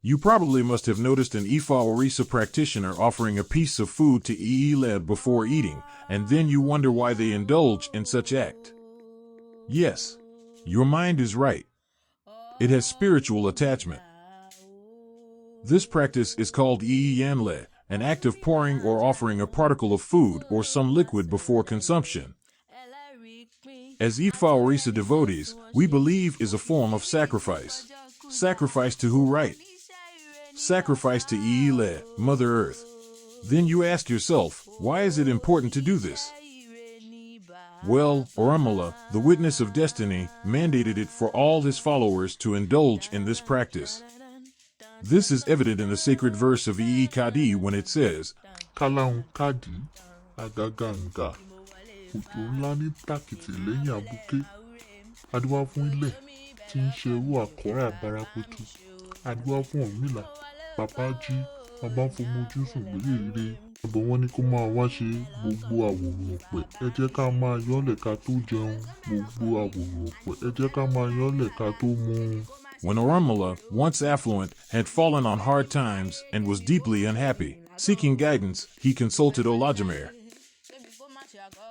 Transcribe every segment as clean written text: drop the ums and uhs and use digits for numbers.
You probably must have noticed an Orisa practitioner offering a piece of food to Iyanle before eating, and then you wonder why they indulge in such act. Yes, your mind is right. It has spiritual attachment. This practice is called Iyanle, an act of pouring or offering a particle of food or some liquid before consumption. As Orisa devotees, we believe is a form of sacrifice. Sacrifice to who, right? Sacrifice to Iyanle, Mother Earth. Then you ask yourself, why is it important to do this? Well, Orisa, the witness of destiny, mandated it for all his followers to indulge in this practice. This is evident in the sacred verse of Kadi when it says, Kalahun kadi, agaganga, òjò ńlá ní tàkìtì lẹ́yìn àbúké, adúwá fún ilẹ̀ tí ń ṣerú àkọ́rà barakutu, adúwá fún Ọ̀rúnmìlà, bàbá jí, bàbá fomojú sùn gbélé ire. Ọ̀bọ̀ wọn ní kó máa wá ṣe gbogbo àwòrán ọ̀pẹ, ẹ jẹ́ ká máa yọ́lẹ̀ ká tó jẹun, gbogbo àwòrán ọ̀pẹ, ẹ jẹ́ ká máa yọ́lẹ̀ ká tó mu. When Orisa, once affluent, had fallen on hard times and was deeply unhappy, seeking guidance, he consulted Olajimere.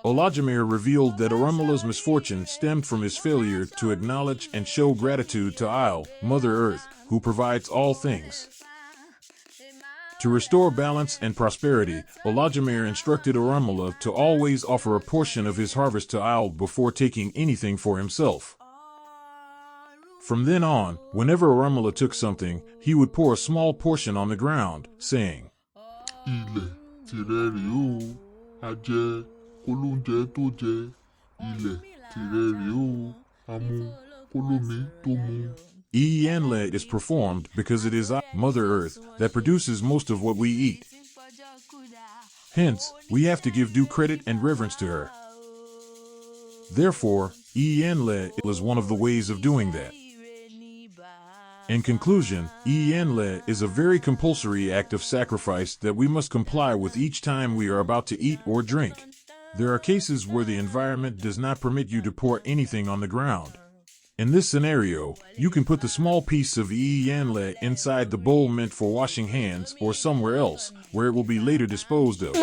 Olajimere revealed that Orunmila's misfortune stemmed from his failure to acknowledge and show gratitude to Iyanle, Mother Earth, who provides all things. To restore balance and prosperity, Olajimere instructed Orunmila to always offer a portion of his harvest to Iyanle before taking anything for himself. From then on, whenever Orunmila took something, he would pour a small portion on the ground, saying, Ilẹ̀ tìrẹ rèé o, ajẹ kólóúnjẹ tó jẹ, ilẹ̀ tìrẹ rèé o, amú kólómi tó mu. Iyanle is performed because it is Mother Earth that produces most of what we eat. Hence, we have to give due credit and reverence to her. Therefore, Iyanle is one of the ways of doing that. In conclusion, Iyanle is a very compulsory act of sacrifice that we must comply with each time we are about to eat or drink. There are cases where the environment does not permit you to pour anything on the ground. In this scenario, you can put the small piece of Iyanle inside the bowl meant for washing hands or somewhere else, where it will be later disposed of.